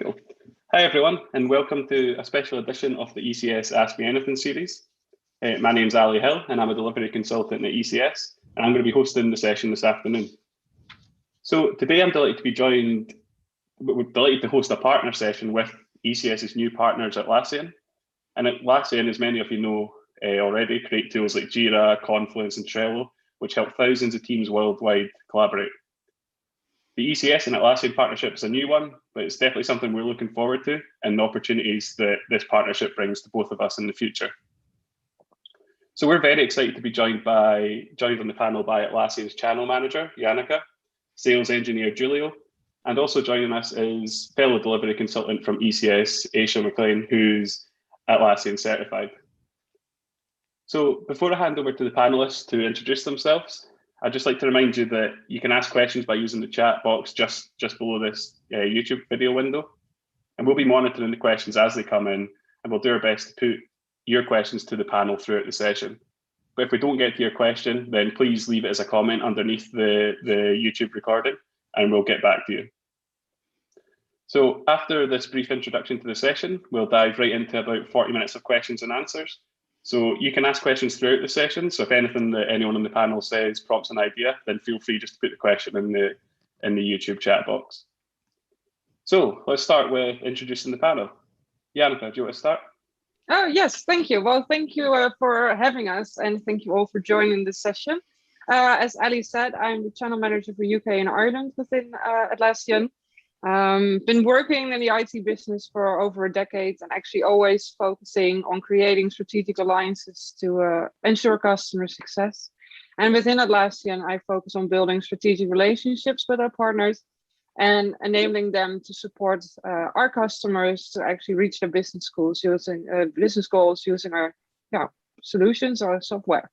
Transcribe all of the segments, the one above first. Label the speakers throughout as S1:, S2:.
S1: Cool. Hi everyone, and welcome to a special edition of the ECS Ask Me Anything series. My name's Ali Hill, and I'm a delivery consultant at ECS, and I'm going to be hosting the session this afternoon. So today I'm delighted to host a partner session with ECS's new partners at Atlassian. And Atlassian, as many of you know already, create tools like Jira, Confluence, and Trello, which help thousands of teams worldwide collaborate. The ECS and Atlassian partnership is a new one, but it's definitely something we're looking forward to and the opportunities that this partnership brings to both of us in the future. So we're very excited to be joined on the panel by Atlassian's Channel Manager, Janneke, Sales Engineer Giulio, and also joining us is fellow delivery consultant from ECS, Aisha McLean, who's Atlassian certified. So before I hand over to the panelists to introduce themselves, I'd just like to remind you that you can ask questions by using the chat box just below this YouTube video window. And we'll be monitoring the questions as they come in, and we'll do our best to put your questions to the panel throughout the session. But if we don't get to your question, then please leave it as a comment underneath the YouTube recording, and we'll get back to you. So after this brief introduction to the session, we'll dive right into about 40 minutes of questions and answers. So you can ask questions throughout the session. So if anything that anyone on the panel says prompts an idea, then feel free just to put the question in the YouTube chat box. So let's start with introducing the panel. Janneke, do you want to start?
S2: Oh, yes, thank you. Well, thank you for having us, and thank you all for joining this session. As Ali said, I'm the channel manager for UK and Ireland within Atlassian. Been working in the IT business for over a decade and actually always focusing on creating strategic alliances to ensure customer success. And within Atlassian, I focus on building strategic relationships with our partners and enabling them to support our customers to actually reach their business goals using our solutions or software.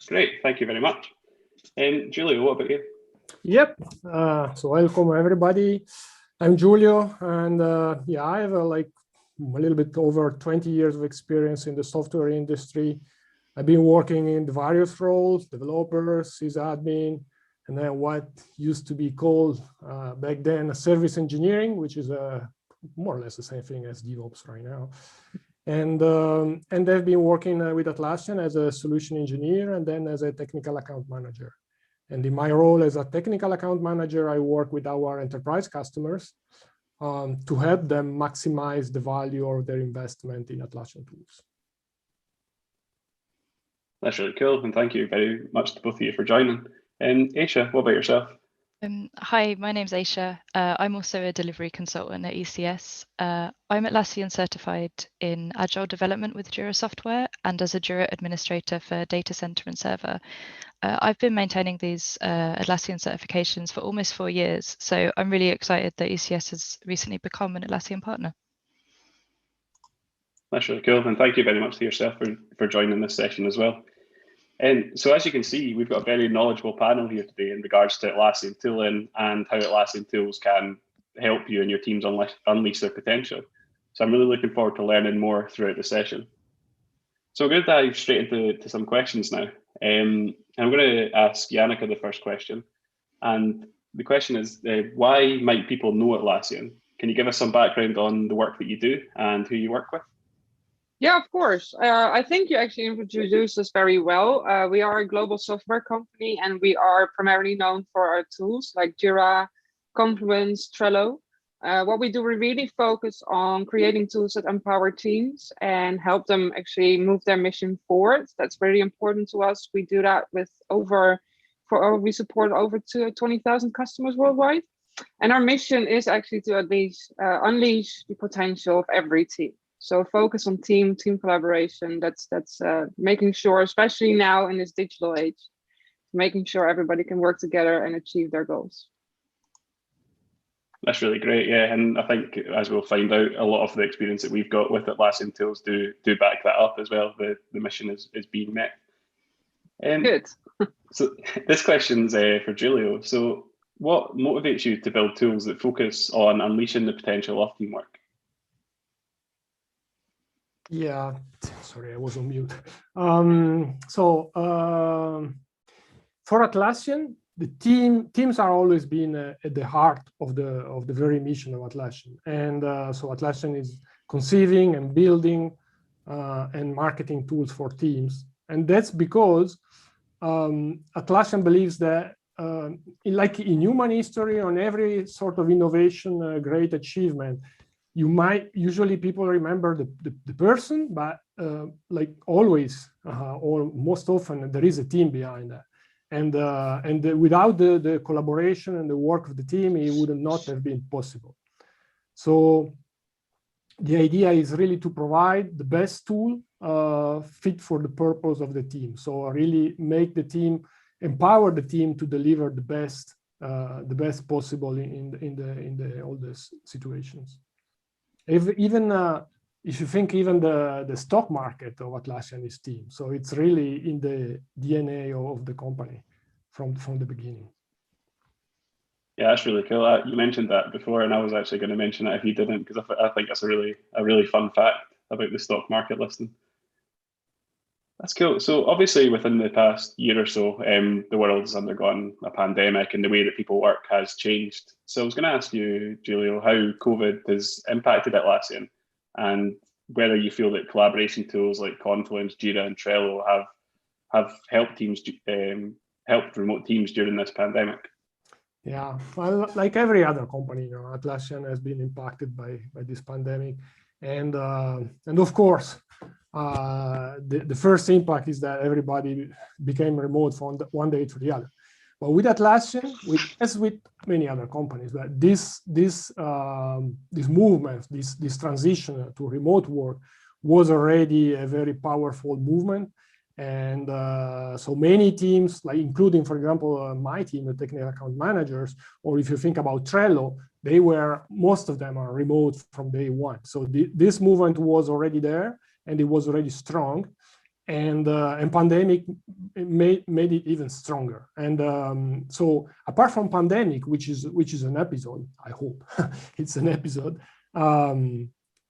S1: Great, thank you very much. And Giulio, what about you?
S3: Yep. So welcome everybody. I'm Giulio, and I have a little bit over 20 years of experience in the software industry. I've been working in the various roles: developer, sysadmin, and then what used to be called back then service engineering, which is more or less the same thing as DevOps right now. And I've been working with Atlassian as a solution engineer and then as a technical account manager. And in my role as a technical account manager, I work with our enterprise customers to help them maximize the value of their investment in Atlassian tools.
S1: That's really cool, and thank you very much to both of you for joining. And Aisha, what about yourself?
S4: Hi, my name's Aisha. I'm also a delivery consultant at ECS. I'm Atlassian certified in Agile development with Jira software and as a Jira administrator for data center and server. I've been maintaining these Atlassian certifications for almost 4 years, so I'm really excited that ECS has recently become an Atlassian partner.
S1: That's really cool, and thank you very much to yourself for joining this session as well. And so as you can see, we've got a very knowledgeable panel here today in regards to Atlassian tooling and how Atlassian tools can help you and your teams unleash their potential. So I'm really looking forward to learning more throughout the session. So we're going to dive straight into some questions now. And I'm going to ask Janneke the first question. And the question is, why might people know Atlassian? Can you give us some background on the work that you do and who you work with?
S2: Yeah, of course. I think you actually introduced us very well. We are a global software company, and we are primarily known for our tools like Jira, Confluence, Trello. What we do, we really focus on creating tools that empower teams and help them actually move their mission forward. That's really important to us. We do that with we support over 20,000 customers worldwide. And our mission is actually to at least unleash the potential of every team. So focus on team collaboration. That's making sure, especially now in this digital age, making sure everybody can work together and achieve their goals.
S1: That's really great, yeah. And I think, as we'll find out, a lot of the experience that we've got with Atlassian tools do back that up as well. The mission is being met.
S2: Good.
S1: So this question's for Giulio. So what motivates you to build tools that focus on unleashing the potential of teamwork?
S3: Yeah, sorry, I was on mute. For Atlassian, teams are always been at the heart of the very mission of Atlassian, and so Atlassian is conceiving and building and marketing tools for teams, and that's because Atlassian believes that like in human history, on every sort of innovation, great achievement, usually people remember the person, but like always or most often there is a team behind that. And without the collaboration and the work of the team, it would not have been possible. So the idea is really to provide the best tool fit for the purpose of the team. So really make the team, empower the team to deliver the best possible in all these situations. If you think even the stock market of Atlassian is team, so it's really in the DNA of the company from the beginning.
S1: Yeah, that's really cool. You mentioned that before, and I was actually going to mention it if you didn't, because I think that's a really fun fact about the stock market listing. That's cool. So obviously within the past year or so, the world has undergone a pandemic and the way that people work has changed. So I was going to ask you, Giulio, how COVID has impacted Atlassian and whether you feel that collaboration tools like Confluence, Jira and Trello have helped teams, helped remote teams during this pandemic.
S3: Yeah, well, like every other company, Atlassian has been impacted by this pandemic, and of course, the first impact is that everybody became remote from one day to the other. But with Atlassian, as with many other companies, that this movement, this transition to remote work was already a very powerful movement. And so many teams, like including, for example, my team, the technical account managers, or if you think about Trello, most of them are remote from day one. So this movement was already there, and it was already strong, and pandemic made it even stronger. And so apart from pandemic, which is an episode, I hope it's an episode.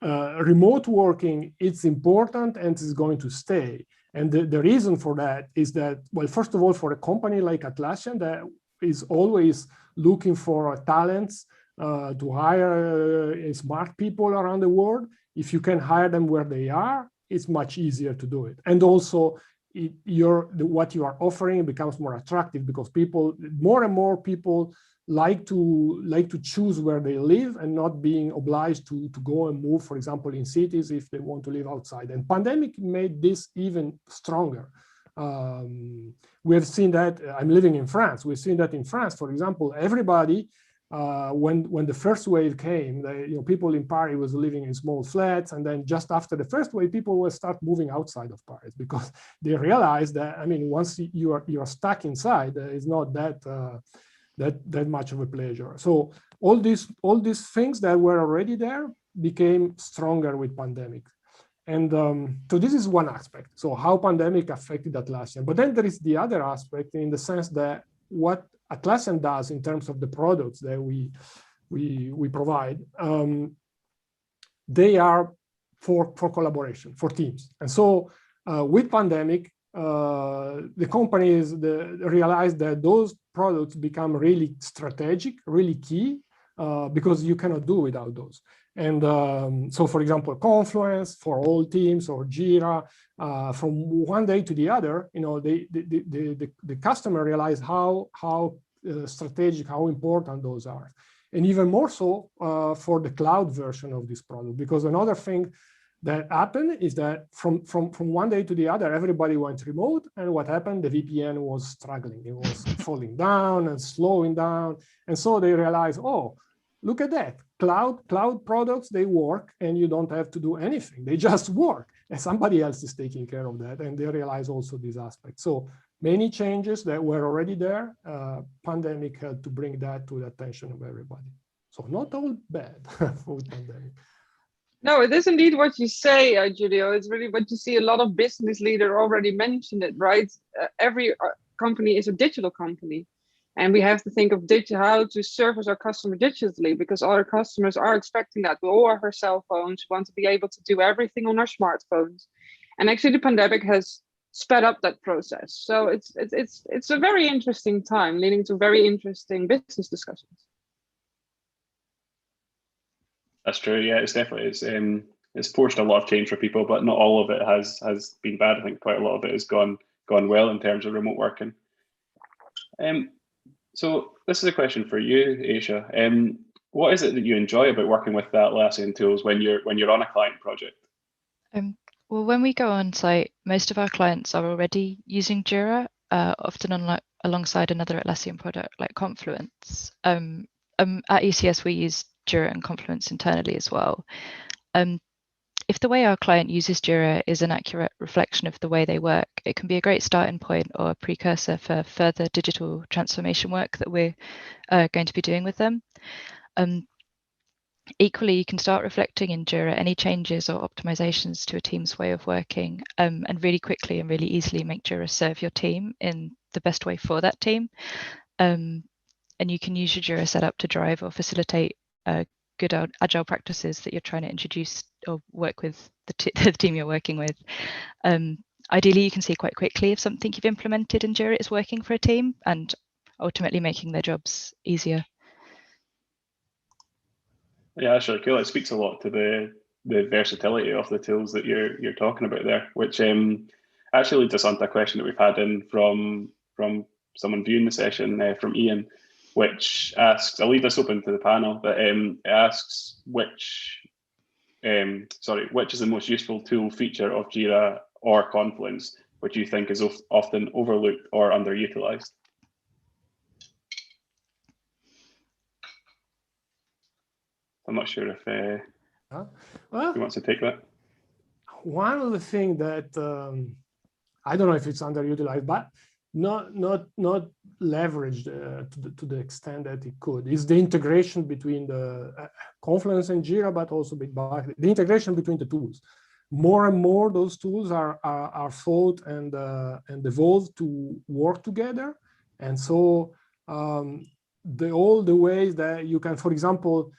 S3: Remote working, it's important and it's going to stay. And the reason for that is that, well, first of all, for a company like Atlassian that is always looking for talents to hire smart people around the world, if you can hire them where they are, it's much easier to do it. And also, what you are offering becomes more attractive because more and more people like to choose where they live and not being obliged to go and move, for example, in cities if they want to live outside. And pandemic made this even stronger. We have seen that. I'm living in France. We've seen that in France, for example, everybody, when the first wave came, people in Paris was living in small flats, and then just after the first wave, people will start moving outside of Paris because they realized that, I mean, once you are stuck inside, it's not that much of a pleasure. So all these things that were already there became stronger with pandemic. And so this is one aspect. So how pandemic affected Atlassian. But then there is the other aspect in the sense that what Atlassian does in terms of the products that we provide, they are for collaboration, for teams. And so with pandemic, the companies realized that those products become really strategic, really key, because you cannot do without those. And so, for example, Confluence for all teams or Jira, from one day to the other, the customer realized how strategic, how important those are, and even more so for the cloud version of this product. Because another thing that happened is that from one day to the other, everybody went remote, and what happened? The VPN was struggling; it was falling down and slowing down, and so they realized, oh, look at that. Cloud products, they work and you don't have to do anything. They just work and somebody else is taking care of that. And they realize also this aspect. So many changes that were already there, pandemic had to bring that to the attention of everybody. So not all bad for the pandemic.
S2: No, it is indeed what you say, Giulio. It's really what you see. A lot of business leaders already mentioned it, right? Every company is a digital company. And we have to think of how to service our customer digitally, because our customers are expecting that. We all have our cell phones, we want to be able to do everything on our smartphones. And actually the pandemic has sped up that process. So it's a very interesting time, leading to very interesting business discussions.
S1: That's true. Yeah, it's definitely it's forced a lot of change for people, but not all of it has been bad. I think quite a lot of it has gone well in terms of remote working. So this is a question for you, Aisha. What is it that you enjoy about working with the Atlassian tools when you're on a client project?
S4: Well, when we go on site, most of our clients are already using Jira, often alongside another Atlassian product like Confluence. At ECS, we use Jira and Confluence internally as well. If the way our client uses Jira is an accurate reflection of the way they work, it can be a great starting point or a precursor for further digital transformation work that we're going to be doing with them. Equally, you can start reflecting in Jira any changes or optimizations to a team's way of working, and really quickly and really easily make Jira serve your team in the best way for that team. And you can use your Jira setup to drive or facilitate good agile practices that you're trying to introduce or work with the team you're working with. Ideally, you can see quite quickly if something you've implemented in Jira is working for a team and ultimately making their jobs easier.
S1: Yeah, that's really cool. It speaks a lot to the versatility of the tools that you're talking about there, which actually leads us on to a question that we've had in from someone viewing the session, from Ian, which asks, I'll leave this open to the panel, but it asks which is the most useful tool feature of Jira or Confluence, which you think is often overlooked or underutilized? I'm not sure if
S3: well,
S1: who wants to take that.
S3: One of the things that I don't know if it's underutilized, but not leveraged to the extent that it could, is the integration between the Confluence and Jira, but also the integration between the tools. More and more, those tools are thought and evolved to work together, and so all the ways that you can, for example,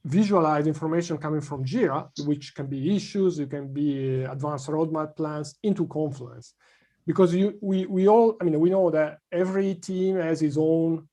S3: visualize information coming from Jira, which can be issues, it can be advanced roadmap plans, into Confluence. Because we know that every team has its own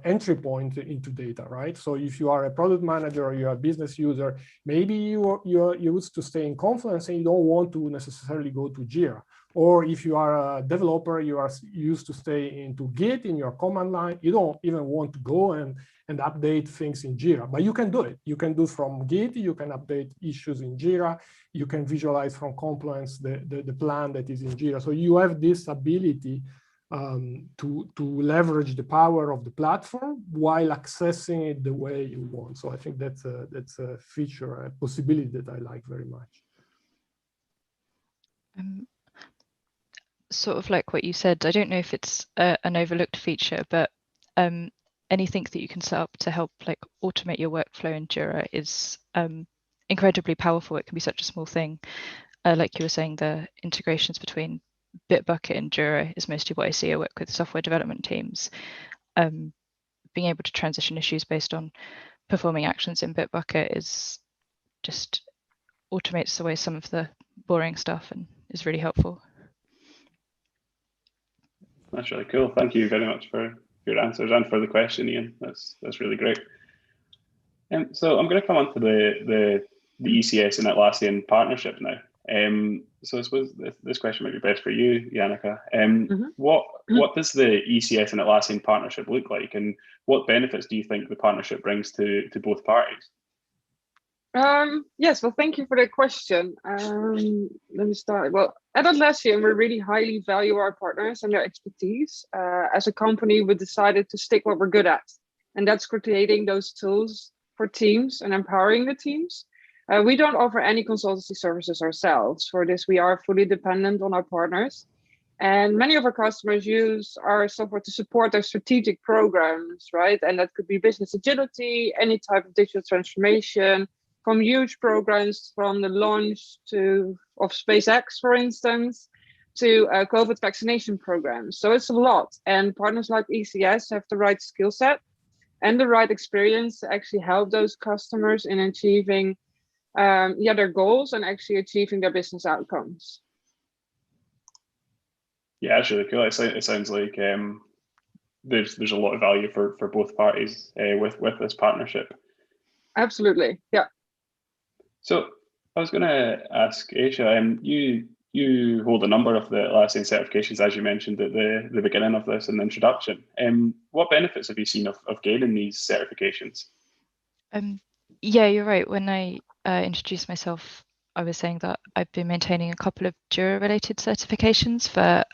S3: entry point into data, right? So if you are a product manager or you're a business user, maybe you're used to stay in Confluence and you don't want to necessarily go to Jira. Or if you are a developer, you are used to stay into Git in your command line, you don't even want to go and update things in Jira, but you can do it. You can do from Git, you can update issues in Jira, you can visualize from Confluence the plan that is in Jira. So you have this ability to leverage the power of the platform while accessing it the way you want. So I think that's a feature, a possibility that I like very much.
S4: Sort of like what you said, I don't know if it's an overlooked feature, but anything that you can set up to help like automate your workflow in Jira is incredibly powerful. It can be such a small thing. Like you were saying, the integrations between Bitbucket and Jira is mostly what I see. I work with software development teams. Being able to transition issues based on performing actions in Bitbucket is just automates away some of the boring stuff and is really helpful.
S1: That's really cool. Thank you very much for your answers and for the question, Ian. That's really great. So I'm going to come on to the ECS and Atlassian partnership now. So I suppose this question might be best for you, Janneke. What does the ECS and Atlassian partnership look like, and what benefits do you think the partnership brings to both parties?
S2: Yes, well, thank you for that question. Let me start. Well, at Atlassian, we really highly value our partners and their expertise. As a company, we decided to stick what we're good at, and that's creating those tools for teams and empowering the teams. We don't offer any consultancy services ourselves. For this, we are fully dependent on our partners. And many of our customers use our software to support their strategic programs, right? And that could be business agility, any type of digital transformation, from huge programs from the launch of SpaceX, for instance, to COVID vaccination programs. So it's a lot. And partners like ECS have the right skill set and the right experience to actually help those customers in achieving their goals and actually achieving their business outcomes.
S1: Yeah, that's really cool. It sounds like there's a lot of value for both parties with this partnership.
S2: Absolutely, yeah.
S1: So I was going to ask Aisha, you hold a number of the Atlassian certifications, as you mentioned at the beginning of this in the introduction. What benefits have you seen of gaining these certifications?
S4: Yeah, you're right. When I introduced myself, I was saying that I've been maintaining a couple of Jira-related certifications for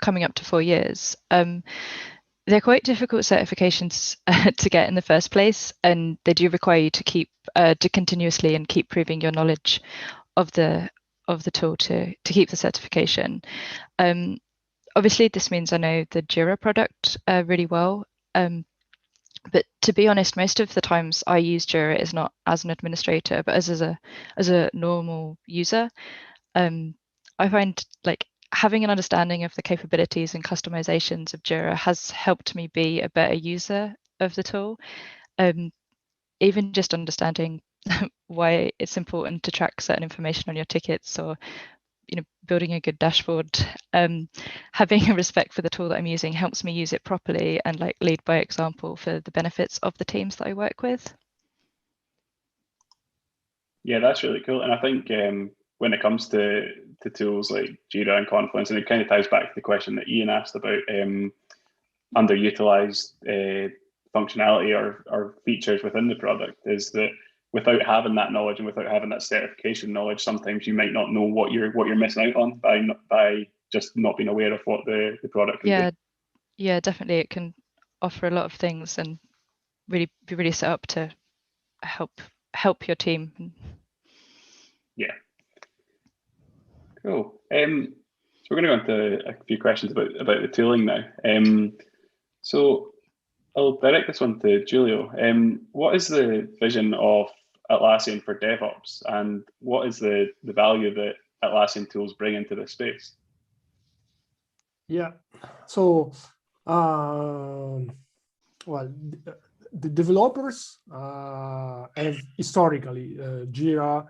S4: coming up to 4 years. They're quite difficult certifications to get in the first place, and they do require you to keep to continuously and keep proving your knowledge of the tool to keep the certification. Obviously, this means I know the Jira product really well. But to be honest, most of the times I use Jira is not as an administrator, but as a normal user. I find like having an understanding of the capabilities and customizations of Jira has helped me be a better user of the tool. Even just understanding why it's important to track certain information on your tickets, or building a good dashboard. Having a respect for the tool that I'm using helps me use it properly and like lead by example for the benefits of the teams that I work with. Yeah,
S1: that's really cool. And I think when it comes to tools like Jira and Confluence, and it kind of ties back to the question that Ian asked about underutilized functionality or features within the product, is that without having that knowledge and without having that certification knowledge, sometimes you might not know what you're missing out on by just not being aware of what the product can do.
S4: Yeah, definitely. It can offer a lot of things and really be really set up to help your team.
S1: Yeah. Cool. So we're going to go into a few questions about the tooling now. So I'll direct this one to Giulio. What is the vision of Atlassian for DevOps, and what is the value that Atlassian tools bring into this space?
S3: Yeah, so well, the developers have historically Jira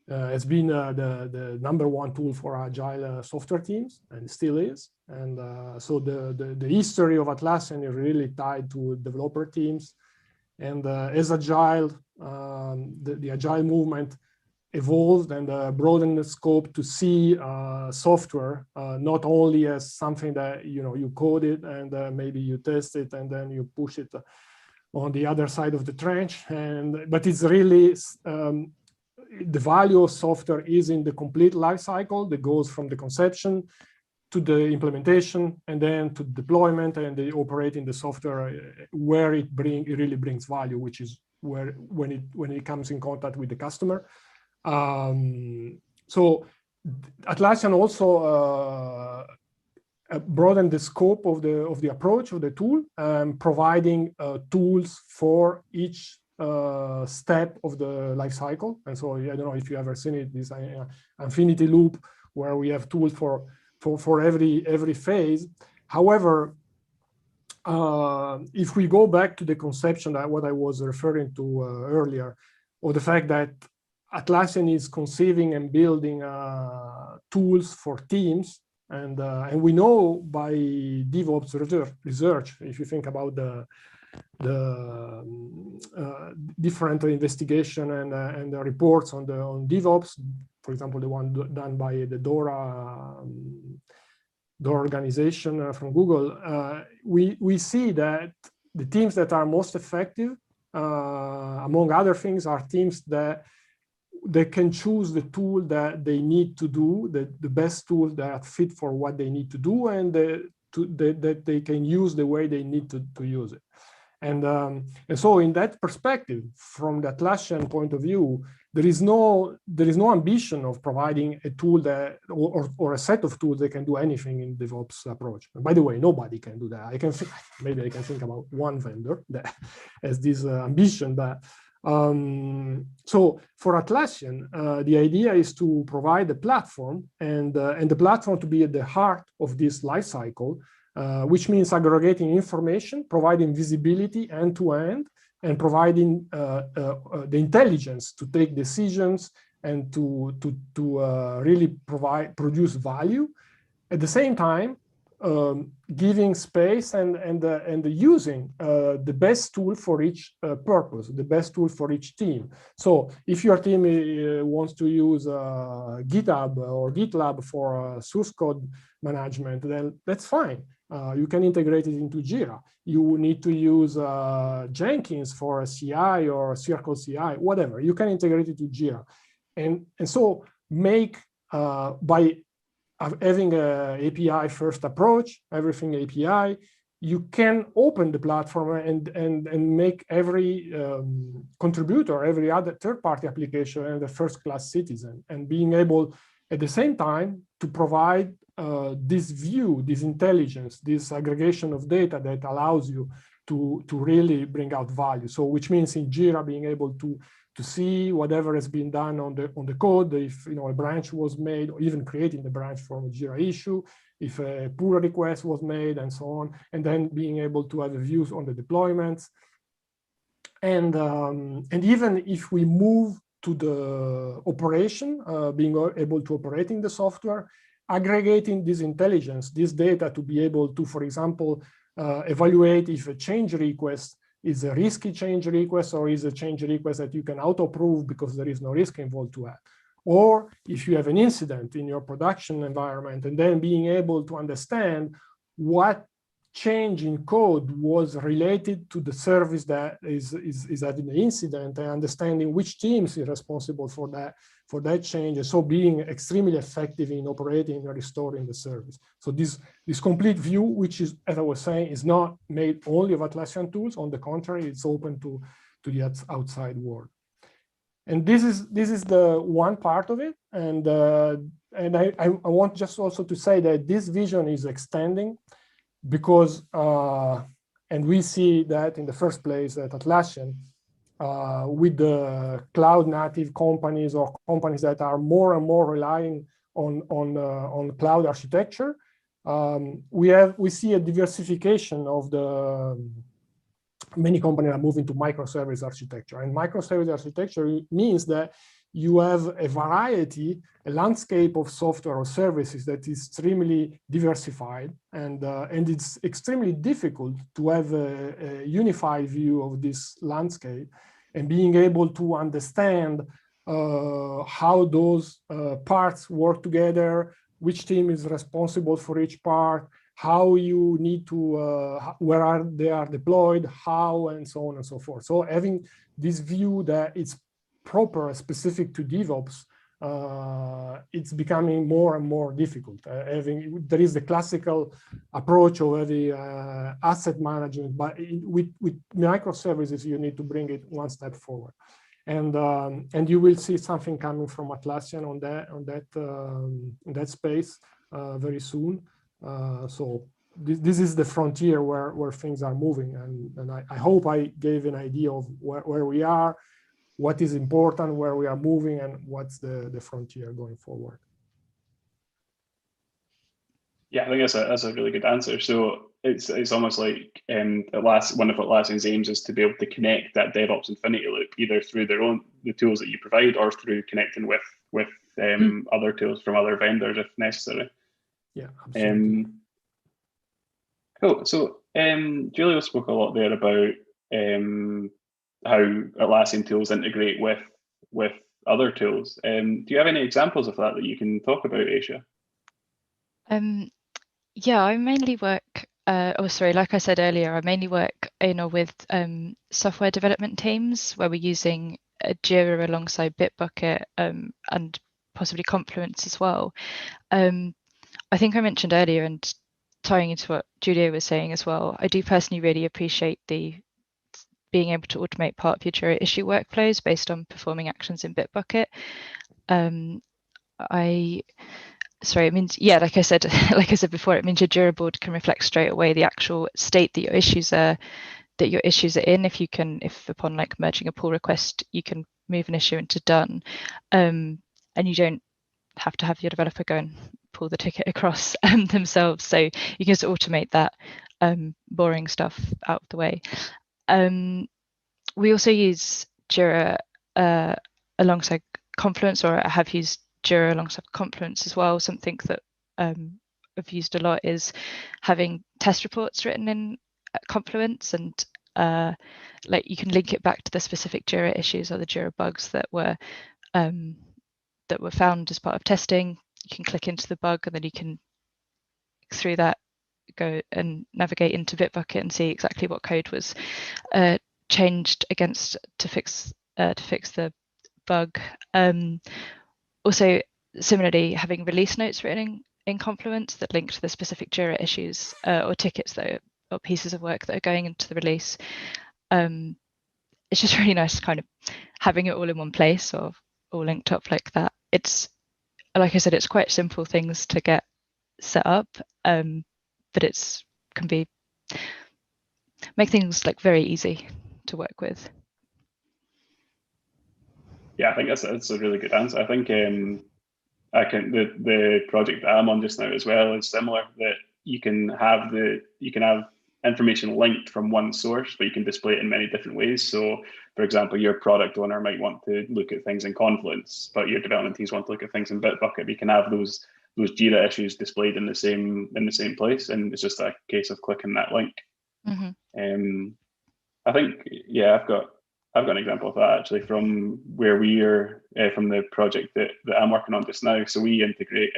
S3: has been the #1 tool for agile software teams, and still is. And so the history of Atlassian is really tied to developer teams. And as agile, the agile movement evolved and broadened the scope to see software not only as something that you code it and maybe you test it and then you push it on the other side of the trench, but it's really the value of software is in the complete life cycle that goes from the conception to the implementation and then to deployment and the operating the software, where it really brings value, which is when it comes in contact with the customer. So Atlassian also broadened the scope of the approach of the tool, providing tools for each step of the life cycle. And so I don't know if you ever seen it, this infinity loop where we have tools for every phase. However, if we go back to the conception that what I was referring to earlier, or the fact that Atlassian is conceiving and building tools for teams, and we know by DevOps research, if you think about the different investigation and the reports on DevOps, for example, the one done by the DORA organization from Google, we see that the teams that are most effective, among other things, are teams that they can choose the tool that they need to do, the best tool that fit for what they need to do, and that they can use the way they need to use it. And so in that perspective, from the Atlassian point of view, there is no ambition of providing a tool that or a set of tools that can do anything in DevOps approach. And by the way, nobody can do that. Maybe I can think about one vendor that has this ambition, but so for Atlassian, the idea is to provide a platform and the platform to be at the heart of this life cycle, which means aggregating information, providing visibility end to end, and providing the intelligence to take decisions and to really produce value. at the same time, giving space and using the best tool for each purpose, the best tool for each team. So if your team wants to use GitHub or GitLab for source code management, then that's fine. You can integrate it into Jira. You need to use Jenkins for a CI or Circle CI, whatever. You can integrate it to Jira. And so make, by having an API first approach, everything API, you can open the platform and make every contributor, every other third-party application and the first-class citizen, and being able at the same time to provide this view, this intelligence, this aggregation of data that allows you to really bring out value. So which means in Jira being able to see whatever has been done on the code, if a branch was made, or even creating the branch from a Jira issue, if a pull request was made, and so on, and then being able to have views on the deployments. And even if we move to the operation, being able to operate in the software, aggregating this intelligence, this data, to be able to, for example, evaluate if a change request is a risky change request or is a change request that you can auto-approve because there is no risk involved to add. Or if you have an incident in your production environment, and then being able to understand what change in code was related to the service that is having an incident, and understanding which teams is responsible for that change, and so being extremely effective in operating and restoring the service. So this complete view, which is, as I was saying, is not made only of Atlassian tools. On the contrary, it's open to the outside world. And this is the one part of it. And I want just also to say that this vision is extending, because and we see that in the first place at Atlassian, with the cloud native companies or companies that are more and more relying on cloud architecture, we see a diversification of the many companies are moving to microservice architecture. And microservice architecture means that you have a variety, a landscape of software or services that is extremely diversified, and it's extremely difficult to have a unified view of this landscape, and being able to understand how those parts work together, which team is responsible for each part, how you need to, where they are deployed, how, and so on and so forth. So having this view that it's proper, specific to DevOps, it's becoming more and more difficult. There is the classical approach of the asset management, but with microservices, you need to bring it one step forward. And you will see something coming from Atlassian on that space very soon. So this is the frontier where things are moving, and I hope I gave an idea of where we are, what is important, where we are moving, and what's the frontier going forward.
S1: Yeah, I think that's a really good answer. So it's almost like one of Atlassian's aims is to be able to connect that DevOps infinity loop, either through the tools that you provide, or through connecting with other tools from other vendors if necessary.
S3: Yeah, absolutely.
S1: Cool. So Giulio spoke a lot there about how Atlassian tools integrate with other tools. Do you have any examples of that you can talk about, Aisha?
S4: Yeah, I mainly work, like I said earlier, I mainly work with software development teams where we're using Jira alongside Bitbucket and possibly Confluence as well. I think I mentioned earlier, and tying into what Giulio was saying as well, I do personally really appreciate being able to automate part of your Jira issue workflows based on performing actions in Bitbucket. It means, yeah, like I said before, it means your Jira board can reflect straight away the actual state that your issues are in. If upon like merging a pull request, you can move an issue into done, and you don't have to have your developer go and pull the ticket across themselves. So you can just automate that boring stuff out of the way. We also use Jira alongside Confluence, or I have used Jira alongside Confluence as well, something that I've used a lot is having test reports written in Confluence, and like you can link it back to the specific Jira issues or the Jira bugs that were found as part of testing. You can click into the bug, and then you can, through that, go and navigate into Bitbucket and see exactly what code was changed to fix the bug. Also, similarly, having release notes written in Confluence that link to the specific Jira issues or tickets or pieces of work that are going into the release. It's just really nice kind of having it all in one place or all linked up like that. It's, like I said, it's quite simple things to get set up, but can make things like very easy to work with.
S1: Yeah, I think that's a really good answer. I think the project that I'm on just now as well is similar, that you can have information linked from one source, but you can display it in many different ways. So, for example, your product owner might want to look at things in Confluence, but your development teams want to look at things in Bitbucket. You can have those Jira issues displayed in the same place, and it's just a case of clicking that link. Mm-hmm. I think, yeah, I've got an example of that actually from where we are from the project that I'm working on just now. So we integrate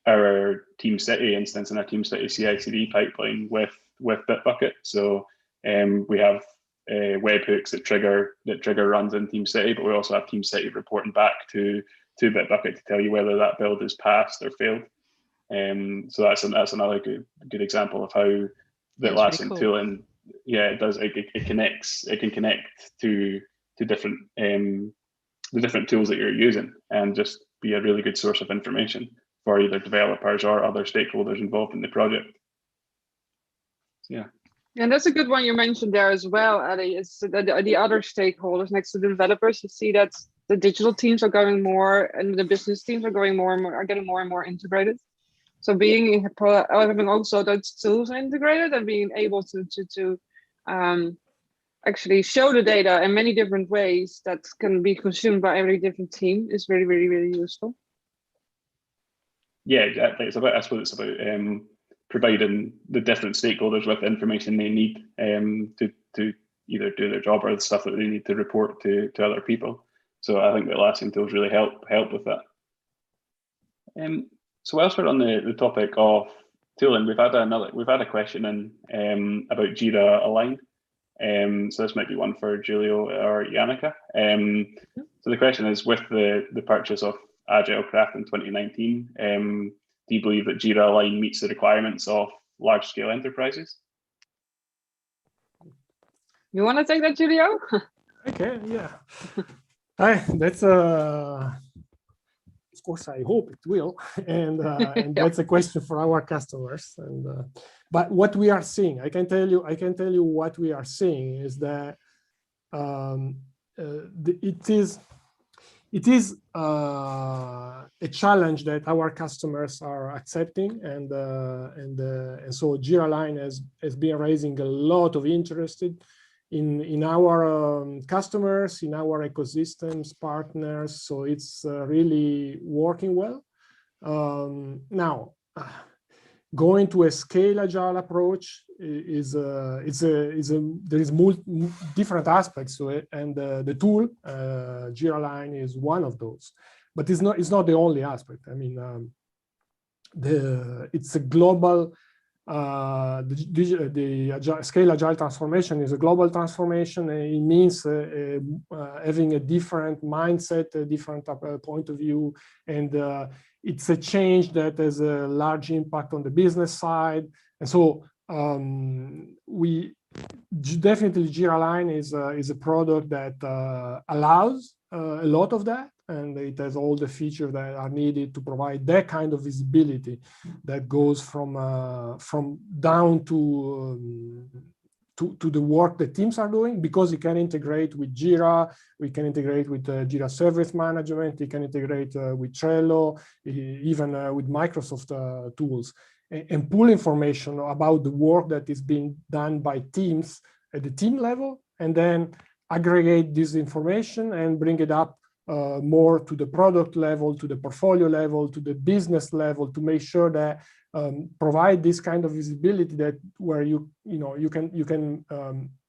S1: our Team City instance and our Team City CI/CD pipeline with Bitbucket. So we have webhooks that trigger runs in Team City, but we also have Team City reporting back to Bitbucket to tell you whether that build is passed or failed. So that's another good example of how the Atlassian tooling, yeah, it does. It connects. It can connect to different the different tools that you're using, and just be a really good source of information for either developers or other stakeholders involved in the project. So, yeah.
S2: And that's a good one you mentioned there as well, Ali. It's the other stakeholders next to the developers. You see that the digital teams are going more, and the business teams are going more and more, are getting more and more integrated. So having also those tools integrated and being able to actually show the data in many different ways that can be consumed by every different team is really, really, really useful.
S1: Yeah, exactly. I suppose it's about providing the different stakeholders with information they need to either do their job or the stuff that they need to report to other people. So I think the Atlassian tools really help with that. So whilst we're on the topic of tooling, we've had a question in about Jira Align. So this might be one for Giulio or Janneke. So the question is, with the purchase of Agile Craft in 2019, do you believe that Jira Align meets the requirements of large-scale enterprises?
S2: You want to take that, Giulio?
S3: Okay, yeah. That's of course, I hope it will, and that's a question for our customers. And but what we are seeing, I can tell you what we are seeing is that it is a challenge that our customers are accepting, and so Jira Align has been raising a lot of interest in our customers, in our ecosystems, partners. So it's really working well. Now, going to a scale agile approach there is different aspects to it, and the tool Jira Align is one of those, but it's not the only aspect. I mean, it's a global. The scale agile transformation is a global transformation. It means having a different mindset, a different point of view, and it's a change that has a large impact on the business side. And so definitely Jira Align is a product that allows a lot of that, and it has all the features that are needed to provide that kind of visibility that goes from down to the work the teams are doing, because it can integrate with Jira, we can integrate with Jira Service Management, it can integrate with Trello, even with Microsoft tools, and pull information about the work that is being done by teams at the team level, and then aggregate this information and bring it up more to the product level, to the portfolio level, to the business level, to make sure that provide this kind of visibility that where you can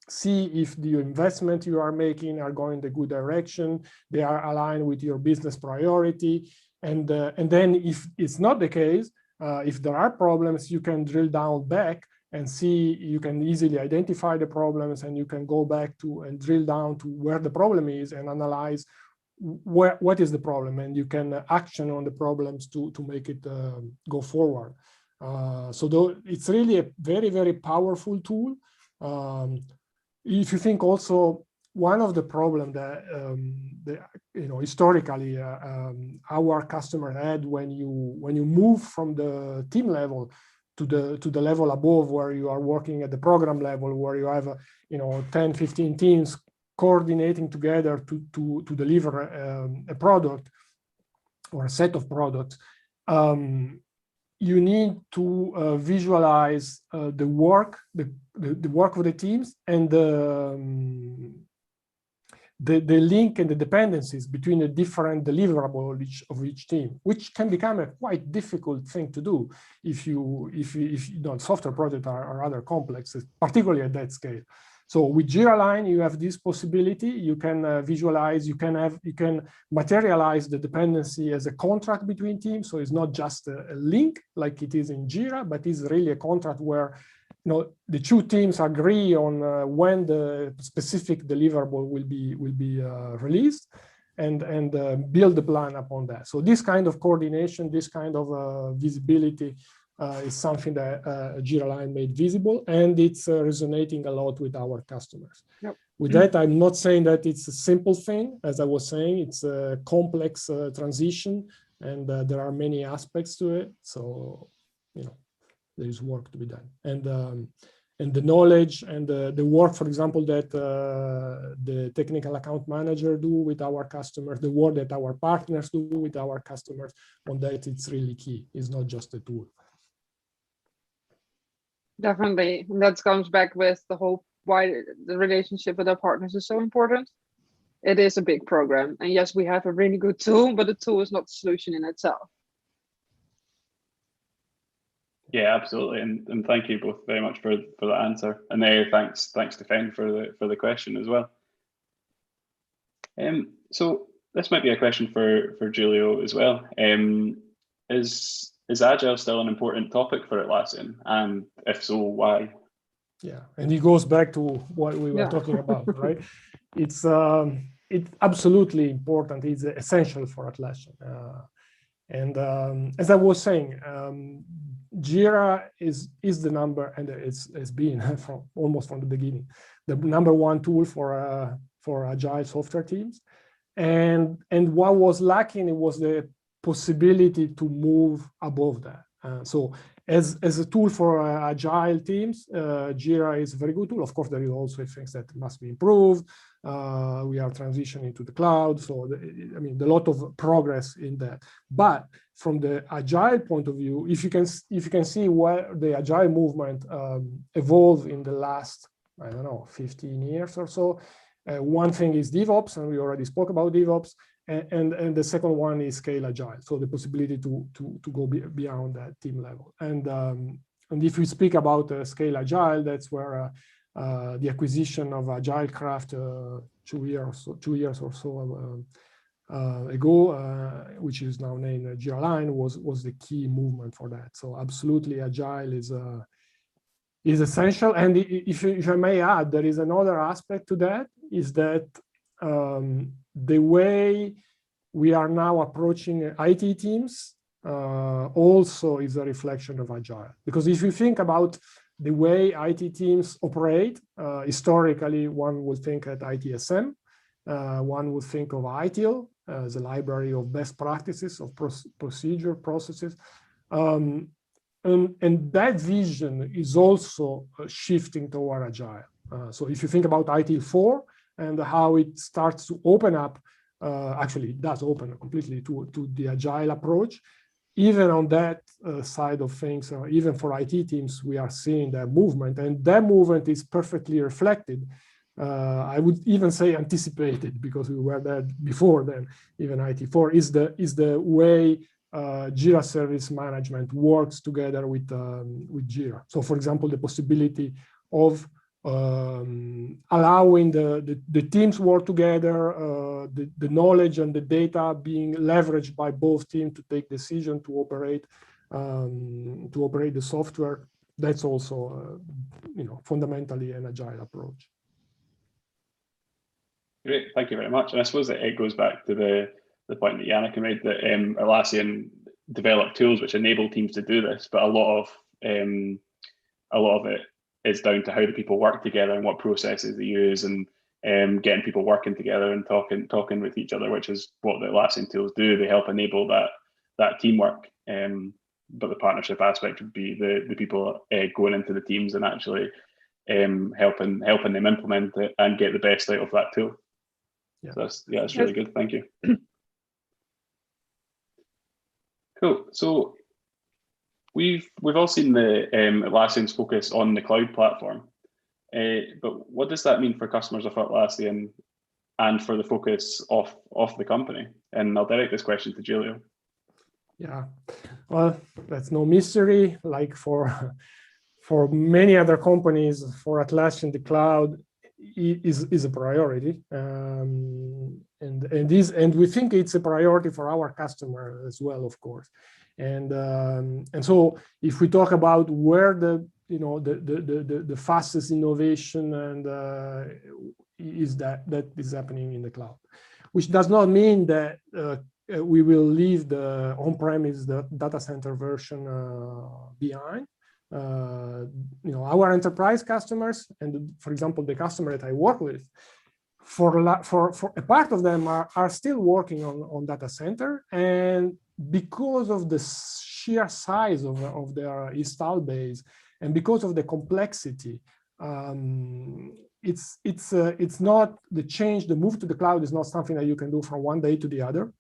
S3: see if the investment you are making are going the good direction, they are aligned with your business priority, and then if it's not the case, if there are problems, you can drill down back and see, you can easily identify the problems, and you can go back to and drill down to where the problem is and analyze what is the problem, and you can action on the problems to make it go forward. So it's really a very, very powerful tool. If you think also, one of the problems that historically our customer had when you move from the team level to the level above, where you are working at the program level, where you have 10, 15 teams coordinating together to deliver a product or a set of products, you need to visualize the work of the teams, and the link and the dependencies between the different deliverables of each team, which can become a quite difficult thing to do if software projects are rather complex, particularly at that scale. So with Jira Line, you have this possibility. You can visualize, you can materialize the dependency as a contract between teams. So it's not just a link like it is in Jira, but it's really a contract where the two teams agree on when the specific deliverable will be released, and build the plan upon that. So this kind of coordination, this kind of visibility is something that Jira Line made visible, and it's resonating a lot with our customers. Yep. With that, I'm not saying that it's a simple thing. As I was saying, it's a complex transition, and there are many aspects to it. So, there is work to be done, and the knowledge and the work, for example, that the technical account manager do with our customers, the work that our partners do with our customers, on that it's really key. It's not just a tool.
S2: Definitely, and that comes back with the whole why the relationship with our partners is so important. It is a big program, and yes, we have a really good tool, but the tool is not the solution in itself.
S1: Yeah, absolutely, and thank you both very much for that answer, and thanks to Fen for the question as well. So this might be a question for Giulio as well. Is Agile still an important topic for Atlassian, and if so, why?
S3: Yeah, and it goes back to what we were talking about, right? It's absolutely important. It's essential for Atlassian. And as I was saying, Jira is the number, and it's been almost from the beginning, the number one tool for agile software teams. And what was lacking, it was the possibility to move above that. So as a tool for agile teams, Jira is a very good tool. Of course, there is also things that must be improved. We are transitioning to the cloud, so a lot of progress in that. But from the agile point of view, if you can see where the agile movement evolved in the last, 15 years or so, one thing is DevOps, and we already spoke about DevOps, and the second one is Scale Agile, so the possibility to go beyond that team level. And if we speak about Scale Agile, that's where the acquisition of AgileCraft 2 years or so ago, which is now named Jira Line, was the key movement for that. So absolutely, Agile is essential. And if I may add, there is another aspect to that, is that the way we are now approaching IT teams also is a reflection of Agile. Because if you think about the way IT teams operate, historically, one would think at ITSM, one would think of ITIL as a library of best practices, of procedure processes. And that vision is also shifting toward Agile. So if you think about ITIL 4 and how it starts to open up, actually it does open completely to the Agile approach. Even on that side of things, even for IT teams, we are seeing that movement, and that movement is perfectly reflected I would even say anticipated, because we were there before then, even IT4, is the way Jira Service Management works together with Jira. So, for example, the possibility of allowing the teams work together, the knowledge and the data being leveraged by both teams to take decision to operate the software. That's also fundamentally an agile approach.
S1: Great, thank you very much. And I suppose that it goes back to the point that Janneke made, that Atlassian developed tools which enable teams to do this, but a lot of it is down to how the people work together and what processes they use, and getting people working together and talking with each other, which is what the Atlassian tools do. They help enable that teamwork. But the partnership aspect would be the people going into the teams and actually helping them implement it and get the best out of that tool. Yeah, so that's really good. Thank you. Cool. So we've all seen the Atlassian's focus on the cloud platform, but what does that mean for customers of Atlassian and for the focus of the company? And I'll direct this question to Giulio.
S3: Yeah, well, that's no mystery. Like for many other companies, for Atlassian, the cloud is a priority, and we think it's a priority for our customer as well, of course. And so if we talk about where the fastest innovation and is that is happening in the cloud, which does not mean that we will leave the on-premise, the data center version behind. Our enterprise customers, and for example, the customer that I work with, for a part of them are still working on data center, and because of the sheer size of their install base and because of the complexity, it's not the change. The move to the cloud is not something that you can do from one day to the other.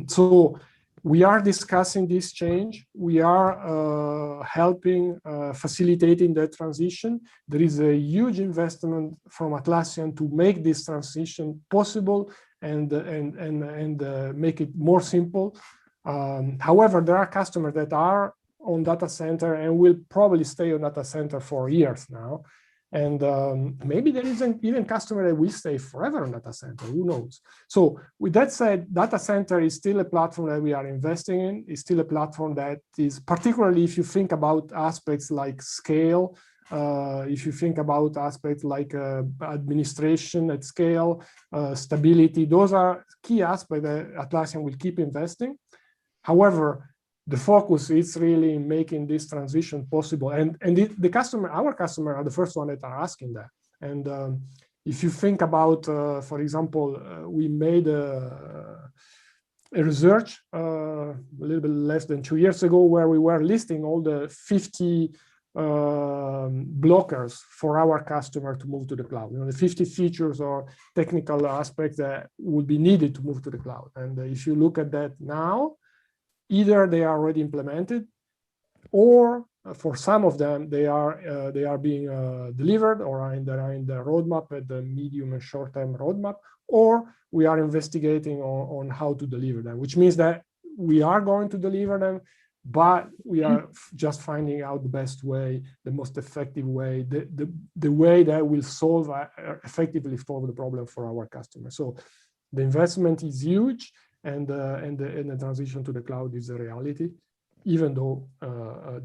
S3: So we are discussing this change. We are helping, facilitating that transition. There is a huge investment from Atlassian to make this transition possible and make it more simple. However, there are customers that are on data center and will probably stay on data center for years now. And maybe there isn't even customer that will stay forever on data center, who knows? So with that said, data center is still a platform that we are investing in. It's still a platform that is, particularly if you think about aspects like scale, if you think about aspects like administration at scale, stability, those are key aspects that Atlassian will keep investing. However, the focus is really in making this transition possible, and the customer, our customer, are the first one that are asking that. And if you think about, for example, we made a research a little bit less than 2 years ago, where we were listing all the 50 blockers for our customer to move to the cloud. The 50 features or technical aspects that would be needed to move to the cloud. And if you look at that now, either they are already implemented, or for some of them they are being delivered, or are in the roadmap, at the medium and short-term roadmap, or we are investigating on how to deliver them, which means that we are going to deliver them, but we are just finding out the best way, the most effective way, the way that will effectively solve the problem for our customers. So the investment is huge. And the transition to the cloud is a reality, even though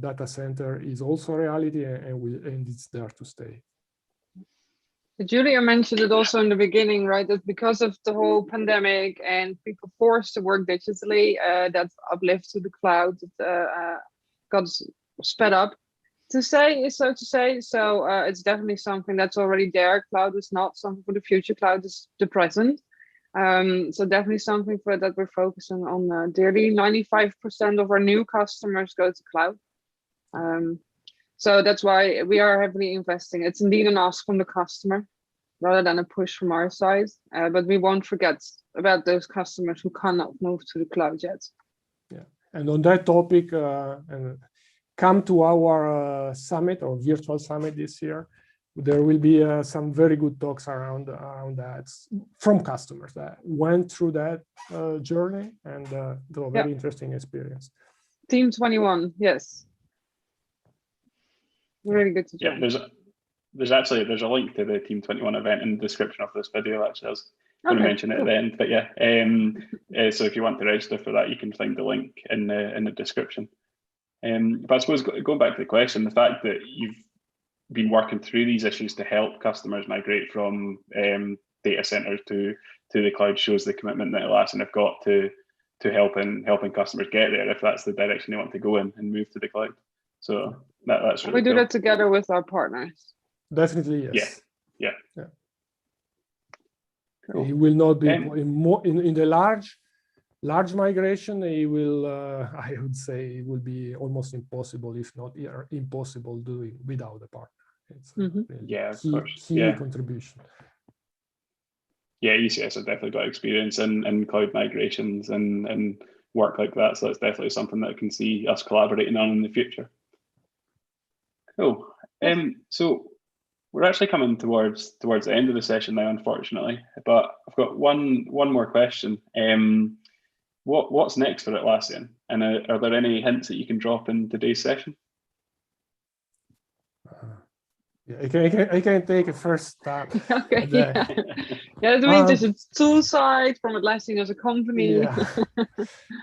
S3: data center is also a reality, and it's there to stay.
S2: Giulio mentioned it also in the beginning, right? That because of the whole pandemic and people forced to work digitally, that uplift to the cloud got sped up, so to say. So it's definitely something that's already there. Cloud is not something for the future. Cloud is the present. So definitely something that we're focusing on dearly. 95% of our new customers go to cloud. So that's why we are heavily investing. It's indeed an ask from the customer rather than a push from our side. But we won't forget about those customers who cannot move to the cloud yet.
S3: Yeah, and on that topic, come to our summit or virtual summit this year. there will be some very good talks around that from customers that went through that journey, and so very interesting experience.
S2: Team 21, yes. Really good to join.
S1: Yeah, there's a link to the Team 21 event in the description of this video. Actually, I was going to mention it at the end, but yeah. So if you want to register for that, you can find the link in the description. But I suppose going back to the question, the fact that you've been working through these issues to help customers migrate from data centers to the cloud shows the commitment that Atlassian have got to helping customers get there if that's the direction they want to go in and move to the cloud. So that's really
S2: we do
S1: cool.
S2: that together with our partners.
S3: Definitely, yes.
S1: Yeah.
S3: Cool. It will not be in the large migration. It will, I would say, it will be almost impossible, if not impossible, doing without a partner. It's really key contribution.
S1: Yeah, ECS have definitely got experience in cloud migrations and work like that. So that's definitely something that I can see us collaborating on in the future. Cool. So we're actually coming towards the end of the session now, unfortunately. But I've got one more question. What's next for Atlassian? And are there any hints that you can drop in today's session?
S3: I can take a first stab.
S2: Okay. Yeah, do we just a tool side from Atlassian as a company?
S3: Yeah.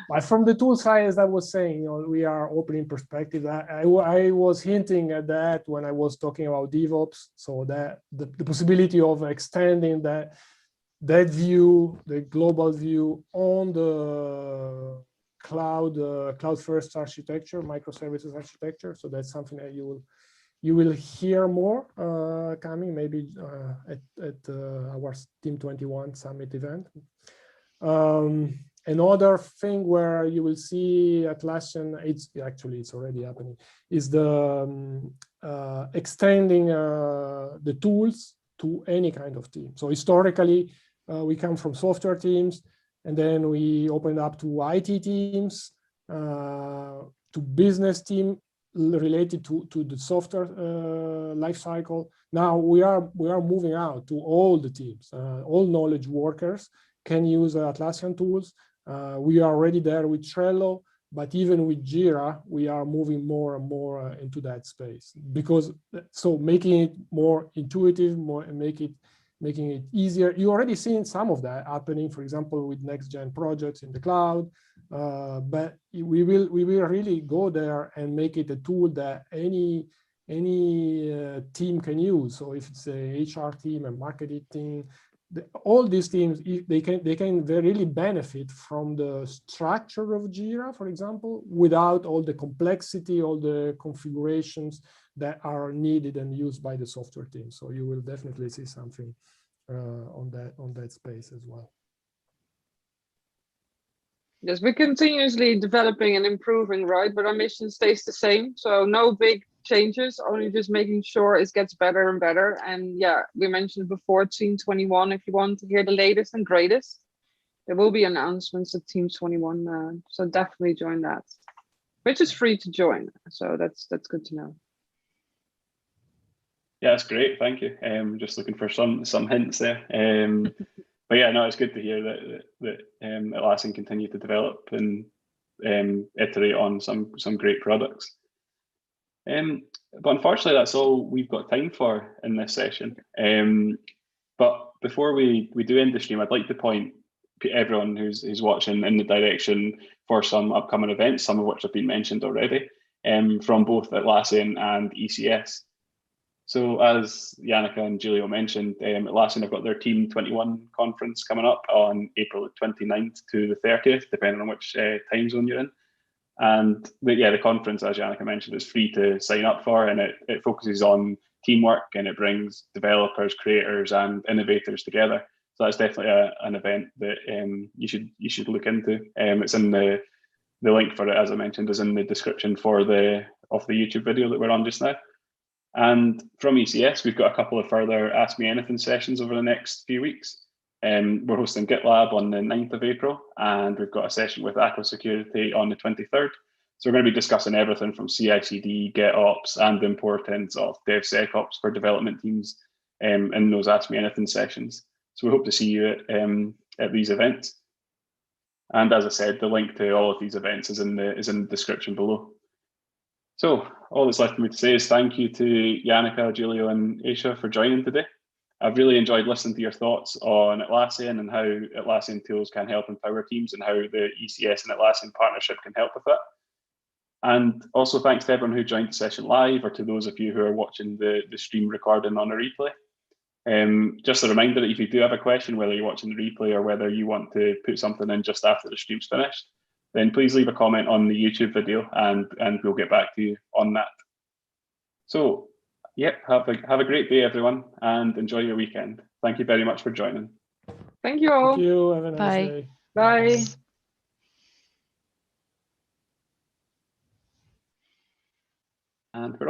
S3: But from the tool side, as I was saying, we are opening perspective. I was hinting at that when I was talking about DevOps. So that the possibility of extending that view, the global view on the cloud first architecture, microservices architecture. So that's something that you will hear more coming maybe at our Team 21 Summit event. Another thing where you will see Atlassian, it's already happening, is the extending the tools to any kind of team. So historically, we come from software teams, and then we opened up to IT teams, to business team related to the software lifecycle. Now we are moving out to all the teams. All knowledge workers can use Atlassian tools. We are already there with Trello, but even with Jira, we are moving more and more into that space, because making it more intuitive, making it easier. You already seen some of that happening, for example, with next-gen projects in the cloud. But we will really go there and make it a tool that any team can use. So if it's a HR team, a marketing team, all these teams, they can really benefit from the structure of Jira, for example, without all the complexity, all the configurations that are needed and used by the software team. So you will definitely see something on that space as well.
S2: Yes, we're continuously developing and improving, right? But our mission stays the same. So no big changes, only just making sure it gets better and better. And yeah, we mentioned before Team 21, if you want to hear the latest and greatest, there will be announcements at Team 21. So definitely join that, which is free to join. So that's good to know.
S1: Yeah, that's great. Thank you. Just looking for some hints there. But yeah, no, it's good to hear that Atlassian continue to develop and iterate on some great products. But unfortunately, that's all we've got time for in this session. But before we do end the stream, I'd like to point everyone who's watching in the direction for some upcoming events, some of which have been mentioned already, from both Atlassian and ECS. So as Janneke and Giulio mentioned, Atlassian have got their Team 21 conference coming up on April 29th to the 30th, depending on which time zone you're in. And the conference, as Janneke mentioned, is free to sign up for, and it focuses on teamwork, and it brings developers, creators, and innovators together. So that's definitely an event that you should look into. It's in the link for it, as I mentioned, is in the description of the YouTube video that we're on just now. And from ECS, we've got a couple of further Ask Me Anything sessions over the next few weeks. We're hosting GitLab on the 9th of April, and we've got a session with Aqua Security on the 23rd. So we're going to be discussing everything from CI/CD, GitOps, and the importance of DevSecOps for development teams in those Ask Me Anything sessions. So we hope to see you at these events. And as I said, the link to all of these events is in the description below. So all that's left for me to say is thank you to Janneke, Giulio, and Aisha for joining today. I've really enjoyed listening to your thoughts on Atlassian and how Atlassian tools can help empower teams and how the ECS and Atlassian partnership can help with that. And also thanks to everyone who joined the session live, or to those of you who are watching the stream recording on a replay. Just a reminder that if you do have a question, whether you're watching the replay or whether you want to put something in just after the stream's finished, then please leave a comment on the YouTube video and we'll get back to you on that. So, yep, have a great day, everyone, and enjoy your weekend. Thank you very much for joining.
S2: Thank you all.
S3: Thank you. Have a nice
S4: Bye.
S3: day.
S2: Bye.
S1: And we're